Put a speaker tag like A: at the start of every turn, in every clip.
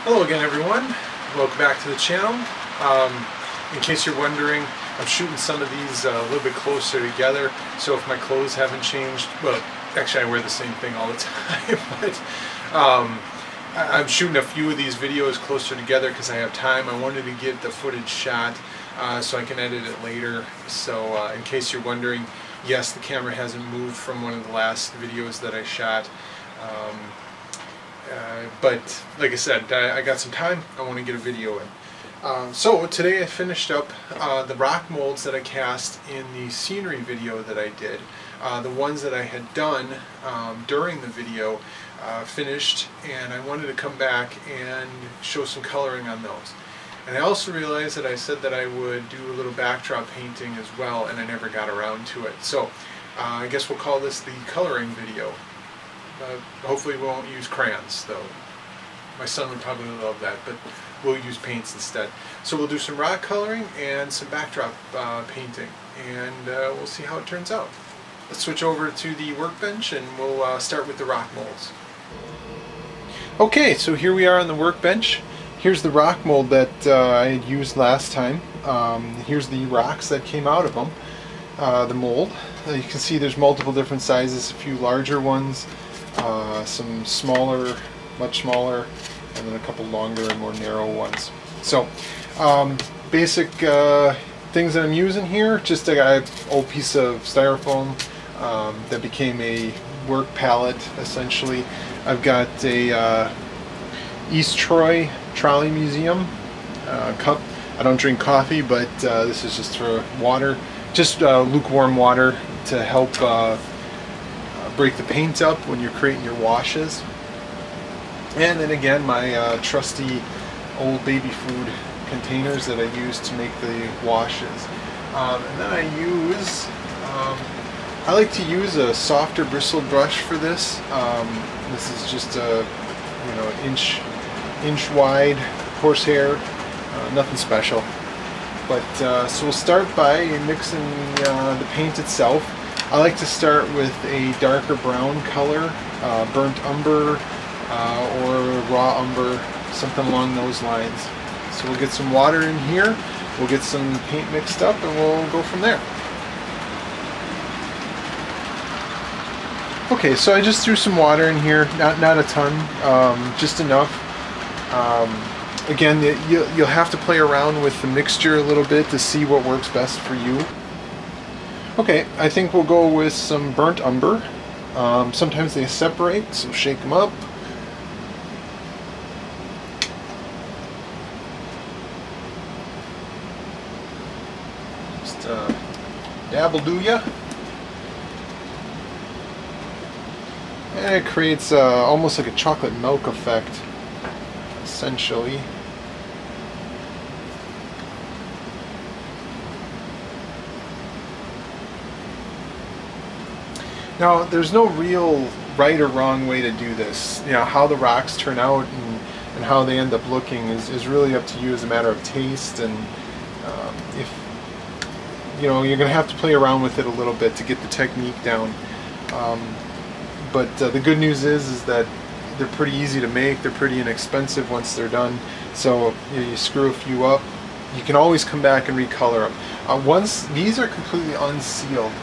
A: Hello again, everyone. Welcome back to the channel. In case you're wondering, I'm shooting some of these a little bit closer together, so if my clothes haven't changed, well, actually I wear the same thing all the time, but I'm shooting a few of these videos closer together because I have time. I wanted to get the footage shot so I can edit it later. So in case you're wondering, yes, the camera hasn't moved from one of the last videos that I shot. But like I said, I got some time. I want to get a video in. So today I finished up the rock molds that I cast in the scenery video that I did. The ones that I had done during the video finished, and I wanted to come back and show some coloring on those. And I also realized that I said that I would do a little backdrop painting as well, and I never got around to it. So I guess we'll call this the coloring video. Hopefully we won't use crayons, though. My son would probably love that, but we'll use paints instead. So we'll do some rock coloring and some backdrop painting, and we'll see how it turns out. Let's switch over to the workbench and we'll start with the rock molds. Okay, so here we are on the workbench. Here's the rock mold that I had used last time. Here's the rocks that came out of them, the mold. You can see there's multiple different sizes, a few larger ones, some smaller, much smaller, and then a couple longer and more narrow ones. So basic things that I'm using here, just an old piece of styrofoam that became a work palette essentially. I've got a East Troy Trolley Museum cup. I don't drink coffee, but this is just for water, just lukewarm water to help break the paint up when you're creating your washes. And then again, my trusty old baby food containers that I use to make the washes. And then I like to use a softer bristled brush for this. This is just a inch wide horsehair, nothing special. But so we'll start by mixing the paint itself. I like to start with a darker brown color, burnt umber or raw umber, something along those lines. So we'll get some water in here, we'll get some paint mixed up, and we'll go from there. Okay, so I just threw some water in here, not a ton, just enough. Again, you'll have to play around with the mixture a little bit to see what works best for you. Okay, I think we'll go with some burnt umber. Sometimes they separate, so shake them up. Just dabble do ya. And it creates almost like a chocolate milk effect, essentially. Now, there's no real right or wrong way to do this. You know, how the rocks turn out and how they end up looking is really up to you as a matter of taste, and if you're going to have to play around with it a little bit to get the technique down. But the good news is that they're pretty easy to make. They're pretty inexpensive once they're done. So you screw a few up. You can always come back and recolor them. Once these are completely unsealed,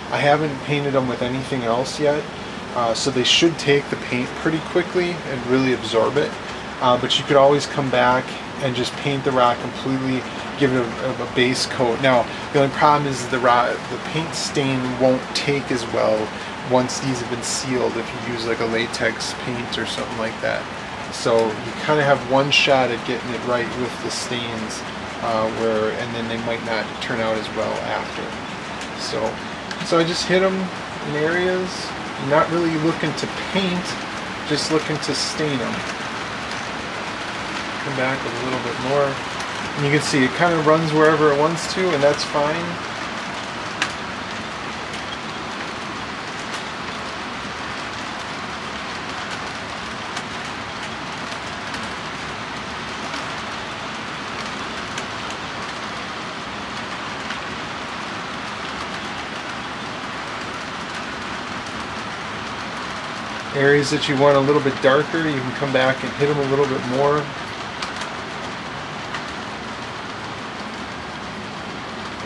A: I haven't painted them with anything else yet, so they should take the paint pretty quickly and really absorb it. But you could always come back and just paint the rock completely, give it a base coat. Now, the only problem is the paint stain won't take as well once these have been sealed if you use like a latex paint or something like that. So you kind of have one shot at getting it right with the stains, and then they might not turn out as well after. So I just hit them in areas, not really looking to paint, just looking to stain them. Come back with a little bit more. And you can see it kind of runs wherever it wants to, and that's fine. Areas that you want a little bit darker, you can come back and hit them a little bit more.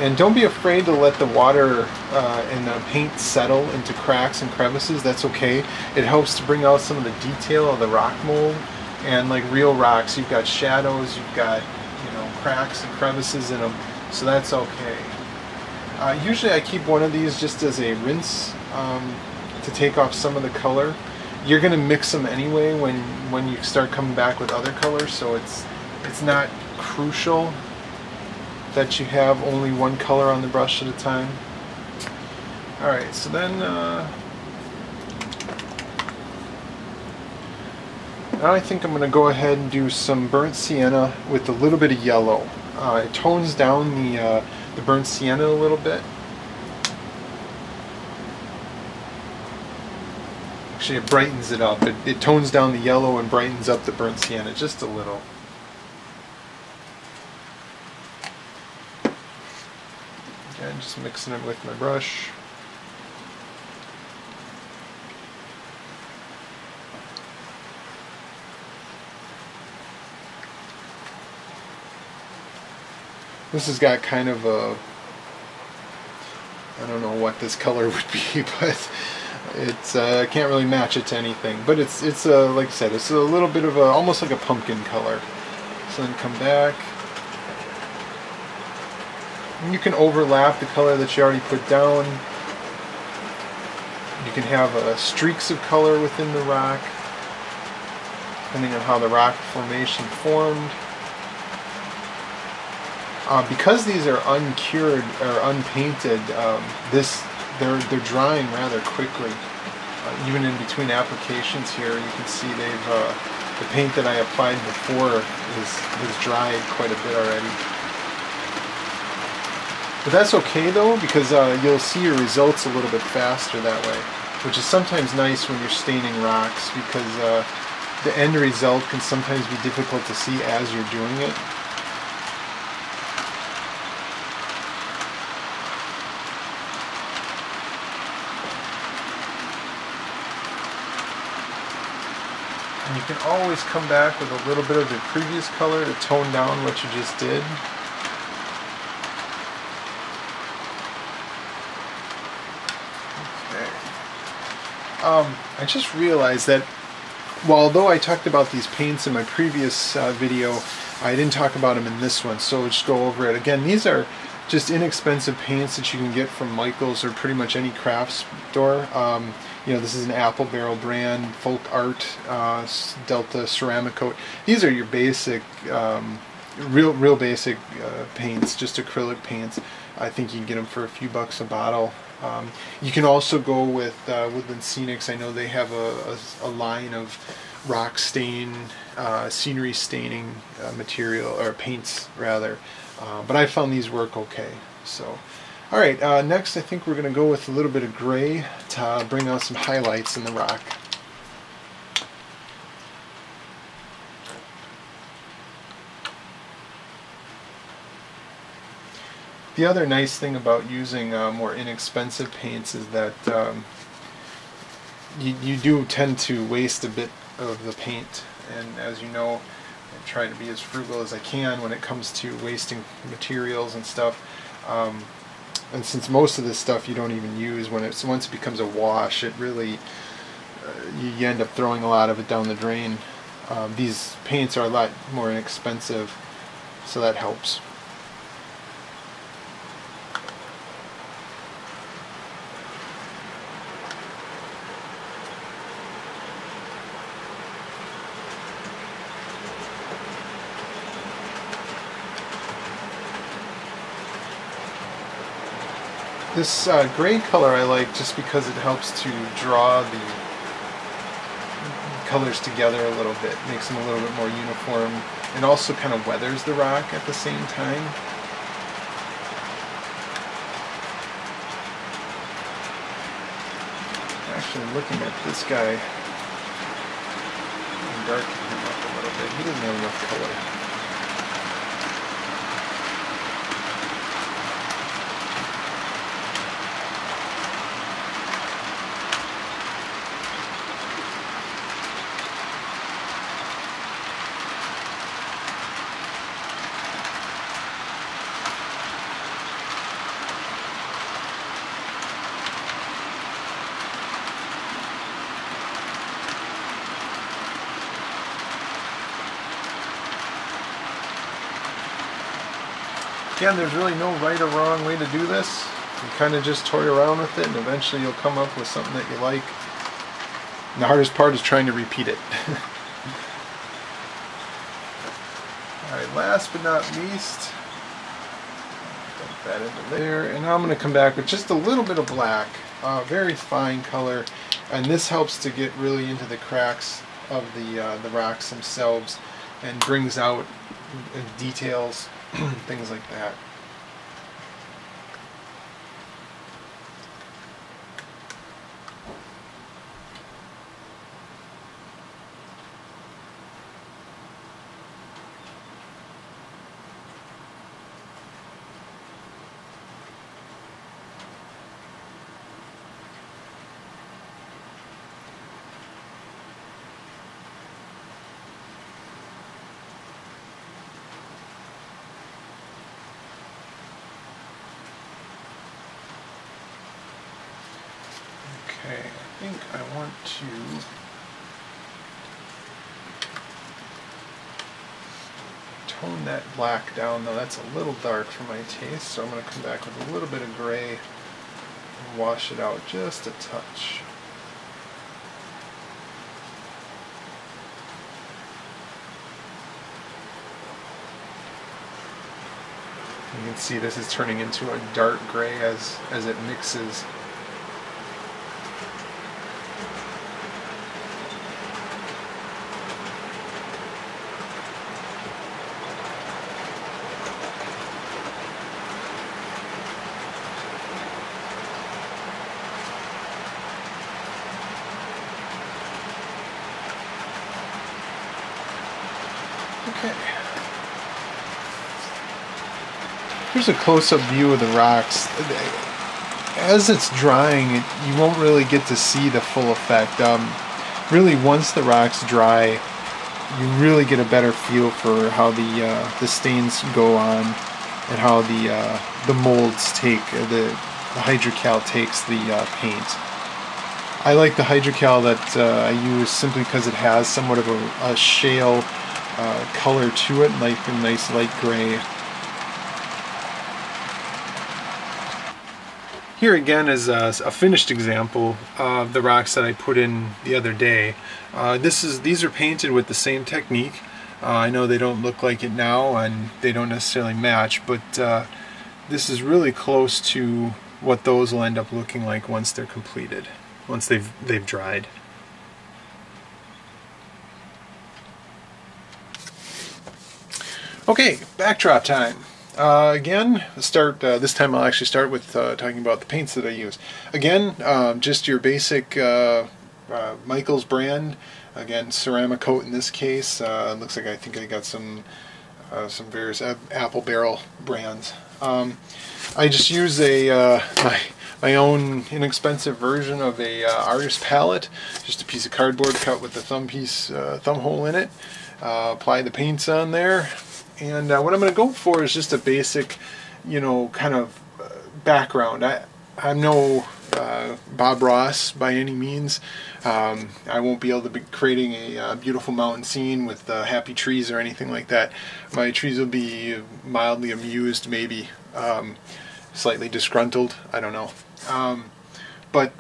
A: And don't be afraid to let the water and the paint settle into cracks and crevices. That's okay. It helps to bring out some of the detail of the rock mold. And like real rocks, you've got shadows, you've got, you know, cracks and crevices in them. So that's okay. Usually I keep one of these just as a rinse to take off some of the color. You're going to mix them anyway when you start coming back with other colors, so it's not crucial that you have only one color on the brush at a time. Alright, so then now I think I'm going to go ahead and do some burnt sienna with a little bit of yellow. It tones down the burnt sienna a little bit. Actually, it brightens it up. It tones down the yellow and brightens up the burnt sienna just a little. Again, just mixing it with my brush. This has got kind of a, I don't know what this color would be, but it's I can't really match it to anything. But it's like I said, it's a little bit of a, almost like a pumpkin color. So then come back. And you can overlap the color that you already put down. You can have streaks of color within the rock, depending on how the rock formation formed. Because these are uncured or unpainted, they're drying rather quickly. Even in between applications here, you can see the paint that I applied before is dried quite a bit already. But that's okay though, because you'll see your results a little bit faster that way, which is sometimes nice when you're staining rocks, because the end result can sometimes be difficult to see as you're doing it. And you can always come back with a little bit of the previous color to tone down what you just did. Okay. I just realized that although I talked about these paints in my previous video, I didn't talk about them in this one, so let's go over it. Again, these are just inexpensive paints that you can get from Micheals or pretty much any craft store. You know, this is an Apple Barrel brand, Folk Art, Delta Ceramic Coat. These are your basic, real basic paints, just acrylic paints. I think you can get them for a few bucks a bottle. You can also go with Woodland Scenics. I know they have a line of rock stain, scenery staining material, or paints rather. But I found these work okay. So, all right. Next, I think we're going to go with a little bit of gray to bring out some highlights in the rock. The other nice thing about using more inexpensive paints is that you do tend to waste a bit of the paint, and as you know, I try to be as frugal as I can when it comes to wasting materials and stuff. And since most of this stuff you don't even use, once it becomes a wash, it really you end up throwing a lot of it down the drain. These paints are a lot more inexpensive, so that helps. This gray color I like just because it helps to draw the colors together a little bit, makes them a little bit more uniform, and also kind of weathers the rock at the same time. Actually, looking at this guy, I'm darkening him up a little bit. He doesn't have enough color. Again, there's really no right or wrong way to do this. You kind of just toy around with it and eventually you'll come up with something that you like. And the hardest part is trying to repeat it. Alright, last but not least, dump that into there, and now I'm going to come back with just a little bit of black, very fine color, and this helps to get really into the cracks of the rocks themselves and brings out details, things like that. Okay, I think I want to tone that black down, though that's a little dark for my taste, so I'm going to come back with a little bit of gray and wash it out just a touch. You can see this is turning into a dark gray as it mixes. Okay. Here's a close-up view of the rocks. As it's drying, you won't really get to see the full effect. Really, once the rocks dry, you really get a better feel for how the stains go on and how the molds take, the hydrocal takes the paint. I like the hydrocal that I use simply because it has somewhat of a shale color to it, like a nice light gray. Here again is a finished example of the rocks that I put in the other day. These are painted with the same technique. I know they don't look like it now and they don't necessarily match, but this is really close to what those will end up looking like once they're completed, once they've dried. Okay, backdrop time. Again, this time I'll actually start with talking about the paints that I use. Again, just your basic Micheals brand. Again, ceramic coat in this case. Looks like I think I got some various apple barrel brands. I just use my own inexpensive version of a artist palette, just a piece of cardboard cut with the thumb hole in it. Apply the paints on there. And what I'm going to go for is just a basic, kind of background. I'm no Bob Ross by any means. I won't be able to be creating a beautiful mountain scene with happy trees or anything like that. My trees will be mildly amused, maybe slightly disgruntled. I don't know. But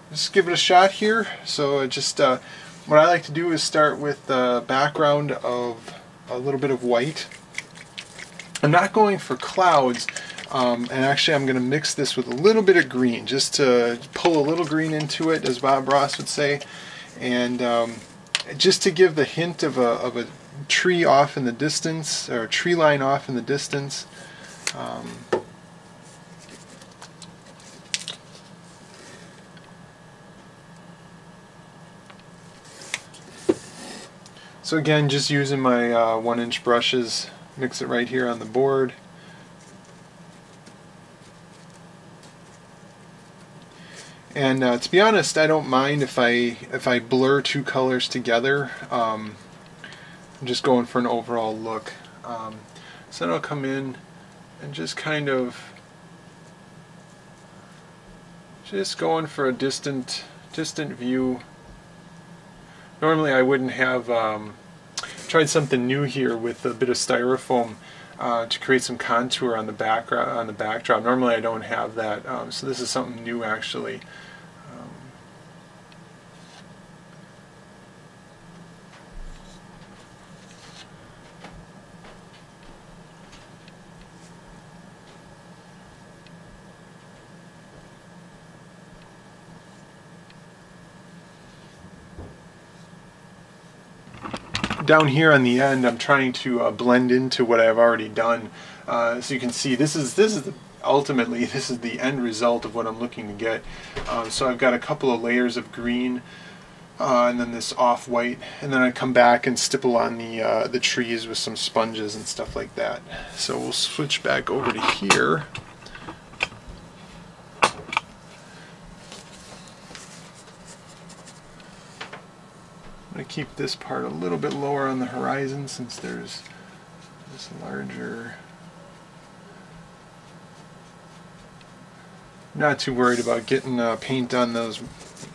A: just give it a shot here. So just what I like to do is start with the background of a little bit of white. I'm not going for clouds, and actually I'm going to mix this with a little bit of green, just to pull a little green into it, as Bob Ross would say, and just to give the hint of a tree off in the distance, or a tree line off in the distance. So again, just using my 1-inch brushes, mix it right here on the board. And to be honest, I don't mind if I blur two colors together. I'm just going for an overall look. So then I'll come in and just kind of going for a distant view. Normally I wouldn't have tried something new here with a bit of styrofoam. to create some contour on the backdrop. Normally I don't have that, so this is something new actually. Down here on the end, I'm trying to blend into what I've already done. So you can see ultimately this is the end result of what I'm looking to get. So I've got a couple of layers of green, and then this off-white, and then I come back and stipple on the trees with some sponges and stuff like that. So we'll switch back over to here. I'm going to keep this part a little bit lower on the horizon since there's this larger... Not too worried about getting paint on those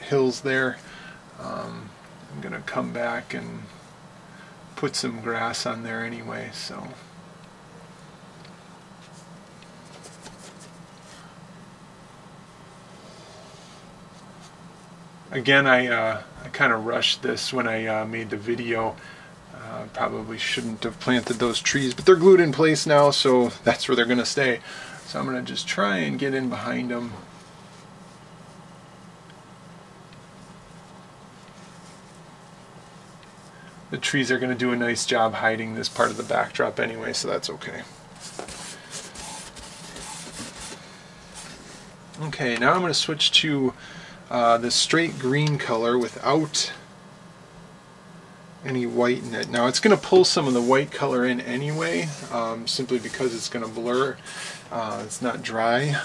A: hills there. I'm going to come back and put some grass on there anyway, so... Again, I kind of rushed this when I made the video. Probably shouldn't have planted those trees, but they're glued in place now, so that's where they're going to stay. So I'm going to just try and get in behind them. The trees are going to do a nice job hiding this part of the backdrop anyway, so that's okay. Okay, now I'm going to switch to this straight green color without any white in it. Now it's going to pull some of the white color in anyway, simply because it's going to blur. It's not dry.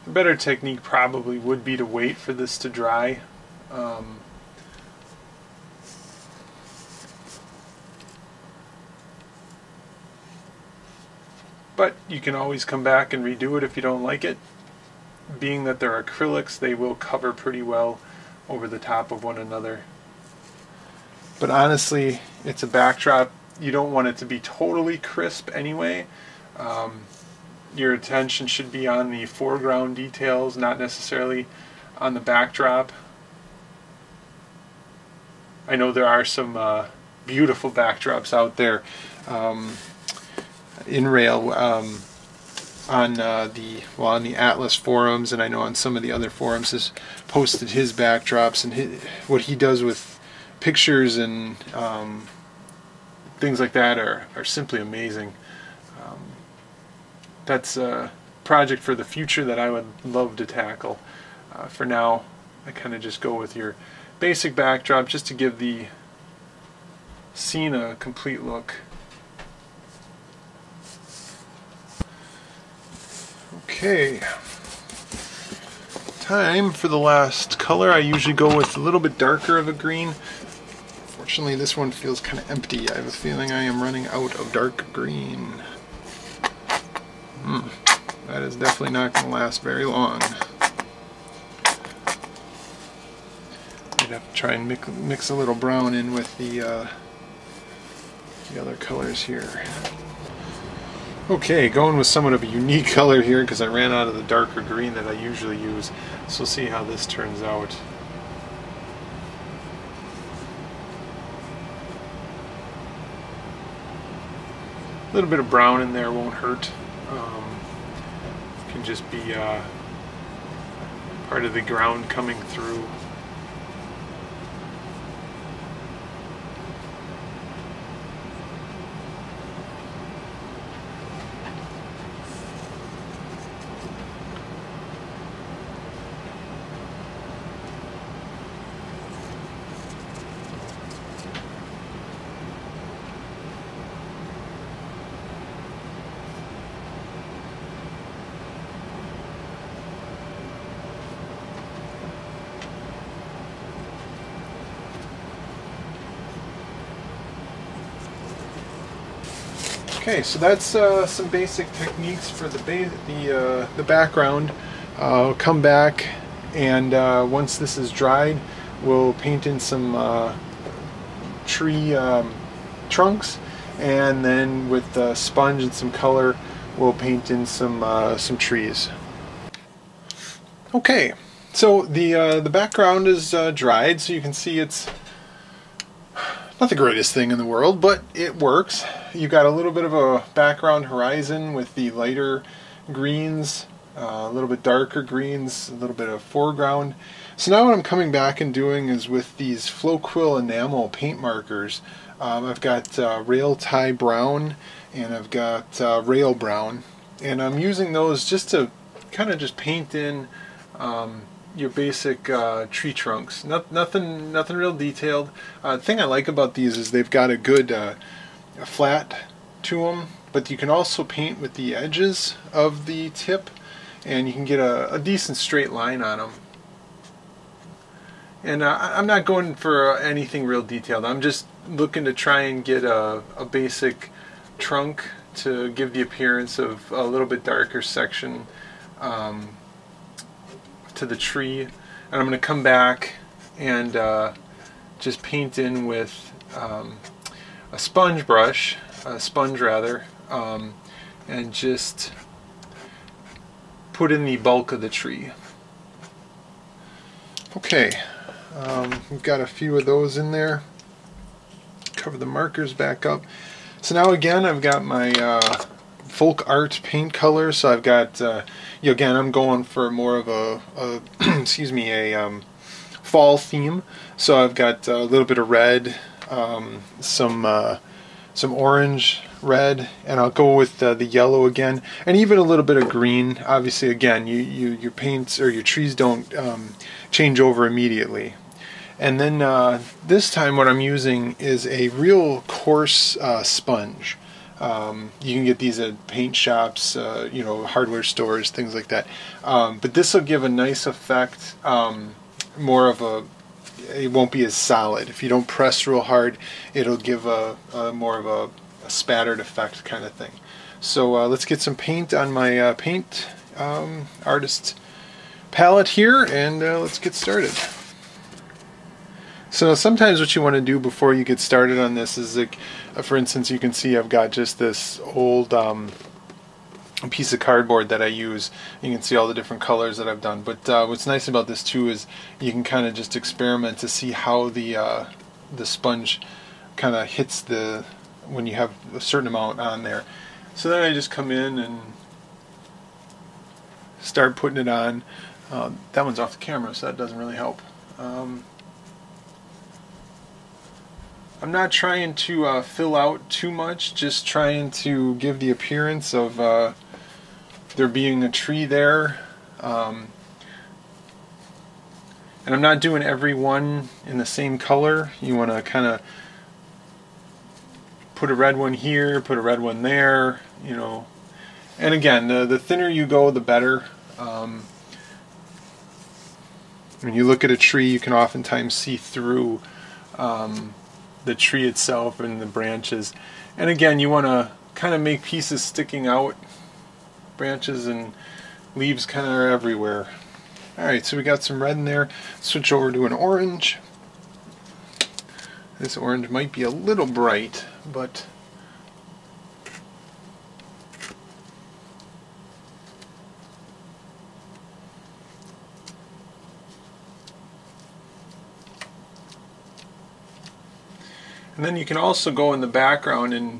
A: A better technique probably would be to wait for this to dry. But you can always come back and redo it if you don't like it. Being that they're acrylics, they will cover pretty well over the top of one another. But honestly, it's a backdrop. You don't want it to be totally crisp anyway. Your attention should be on the foreground details, not necessarily on the backdrop. I know there are some beautiful backdrops out there. InRail on the Atlas forums, and I know on some of the other forums, has posted his backdrops, and what he does with pictures and things like that are simply amazing. That's a project for the future that I would love to tackle. For now, I kind of just go with your basic backdrop just to give the scene a complete look. Okay, time for the last color. I usually go with a little bit darker of a green. Fortunately, this one feels kind of empty. I have a feeling I am running out of dark green. That is definitely not going to last very long. I'd have to try and mix a little brown in with the other colors here. Okay, going with somewhat of a unique color here because I ran out of the darker green that I usually use. So we'll see how this turns out. A little bit of brown in there won't hurt. Can just be part of the ground coming through. Okay, so that's some basic techniques for the background. I'll come back, and once this is dried, we'll paint in some tree trunks, and then with sponge and some color, we'll paint in some trees. Okay, so the background is dried, so you can see it's not the greatest thing in the world, but it works. You've got a little bit of a background horizon with the lighter greens, a little bit darker greens, a little bit of foreground. So now what I'm coming back and doing is with these Flow Quill enamel paint markers. I've got Rail Tie Brown and I've got Rail Brown, and I'm using those just to kind of just paint in your basic tree trunks. Nothing real detailed. The thing I like about these is they've got a good flat to them, but you can also paint with the edges of the tip, and you can get a decent straight line on them. And I'm not going for anything real detailed. I'm just looking to try and get a basic trunk to give the appearance of a little bit darker section to the tree. And I'm going to come back and just paint in with a sponge rather, and just put in the bulk of the tree. Okay, we've got a few of those in there. Cover the markers back up. So now again, I've got my folk art paint color. So I've got, again, I'm going for more of a excuse me, a fall theme. So I've got a little bit of red, some orange, red, and I'll go with the yellow again, and even a little bit of green. Obviously, again, your paints or your trees don't change over immediately. And then this time what I'm using is a real coarse sponge. You can get these at paint shops, hardware stores, things like that. But this will give a nice effect, more of a, it won't be as solid. If you don't press real hard, it'll give a more of a spattered effect kind of thing. So let's get some paint on my paint artist palette here, and let's get started. So sometimes what you want to do before you get started on this is, like, for instance, you can see I've got just this old piece of cardboard that I use. You can see all the different colors that I've done. But what's nice about this too is you can kind of just experiment to see how the sponge kind of hits when you have a certain amount on there. So then I just come in and start putting it on. That one's off the camera, so that doesn't really help. I'm not trying to fill out too much, just trying to give the appearance of there being a tree there. And I'm not doing every one in the same color. You want to kind of put a red one here, put a red one there, And again, the thinner you go, the better. When you look at a tree, you can oftentimes see through the tree itself and the branches. And again, you want to kind of make pieces sticking out. Branches and leaves kind of are everywhere. Alright, so we got some red in there. Switch over to an orange. This orange might be a little bright, but and then you can also go in the background and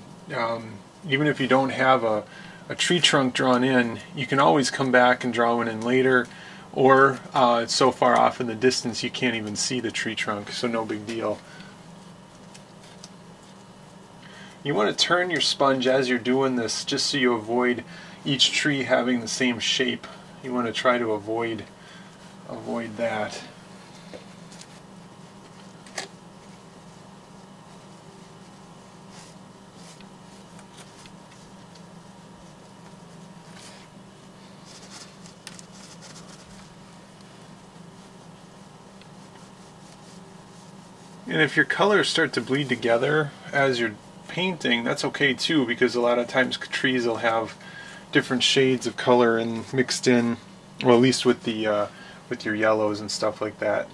A: even if you don't have a tree trunk drawn in, you can always come back and draw one in later, or it's so far off in the distance you can't even see the tree trunk, so no big deal. You want to turn your sponge as you're doing this just so you avoid each tree having the same shape. You want to try to avoid that. And if your colors start to bleed together as you're painting, that's okay too, because a lot of times trees will have different shades of color and mixed in, well, at least with the with your yellows and stuff like that.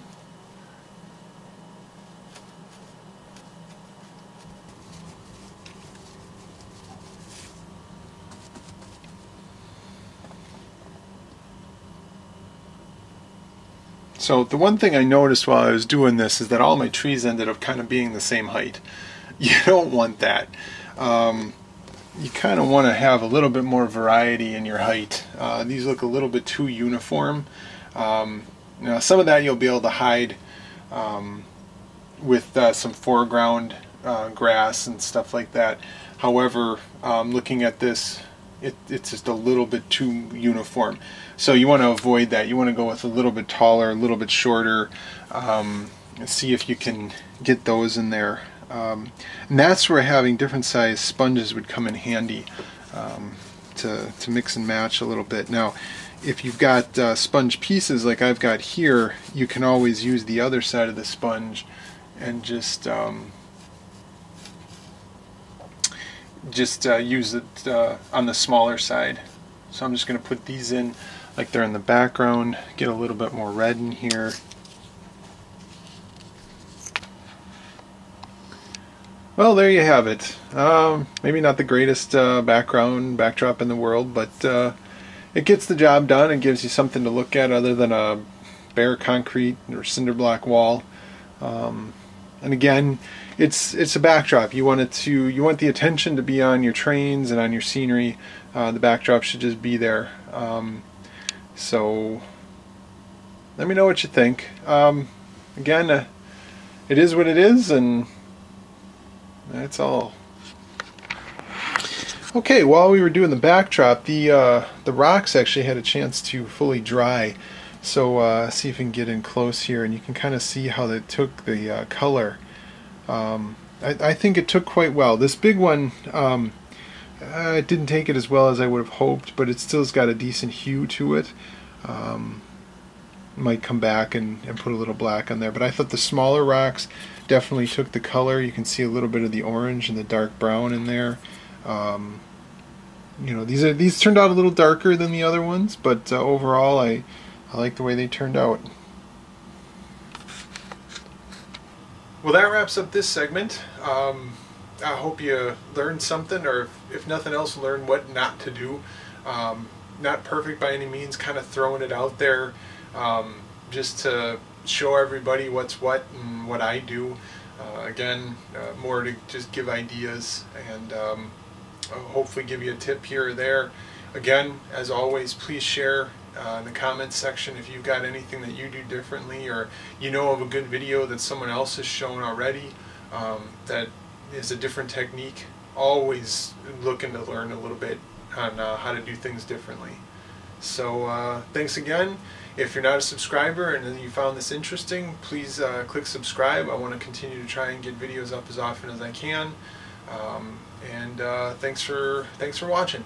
A: So the one thing I noticed while I was doing this is that all my trees ended up kind of being the same height. You don't want that. You kind of want to have a little bit more variety in your height. These look a little bit too uniform. Now some of that you'll be able to hide with some foreground grass and stuff like that. However, looking at this, it's just a little bit too uniform. So you want to avoid that. You want to go with a little bit taller, a little bit shorter, and see if you can get those in there. And that's where having different size sponges would come in handy, to mix and match a little bit. Now, if you've got sponge pieces like I've got here, you can always use the other side of the sponge and just use it on the smaller side. So I'm just going to put these in like they're in the background, get a little bit more red in here. Well, there you have it. Maybe not the greatest backdrop in the world, but it gets the job done and gives you something to look at other than a bare concrete or cinder block wall. And again, it's a backdrop. You want the attention to be on your trains and on your scenery. The backdrop should just be there. So let me know what you think. Again, it is what it is, and that's all. Okay, while we were doing the backdrop, the rocks actually had a chance to fully dry. So see if we can get in close here, and you can kind of see how they took the color. I think it took quite well. This big one, it didn't take it as well as I would have hoped, but it still's got a decent hue to it. Might come back and put a little black on there, but I thought the smaller rocks definitely took the color. You can see a little bit of the orange and the dark brown in there. You know, these turned out a little darker than the other ones, but overall I like the way they turned out. Well, that wraps up this segment. I hope you learned something, or if nothing else, learn what not to do. Not perfect by any means, kind of throwing it out there just to show everybody what's what and what I do. Again, more to just give ideas and hopefully give you a tip here or there. Again, as always, please share in the comments section if you've got anything that you do differently, or you know of a good video that someone else has shown already that is a different technique. Always looking to learn a little bit on how to do things differently. So thanks again. If you're not a subscriber and you found this interesting, please click subscribe. I want to continue to try and get videos up as often as I can. And thanks for watching.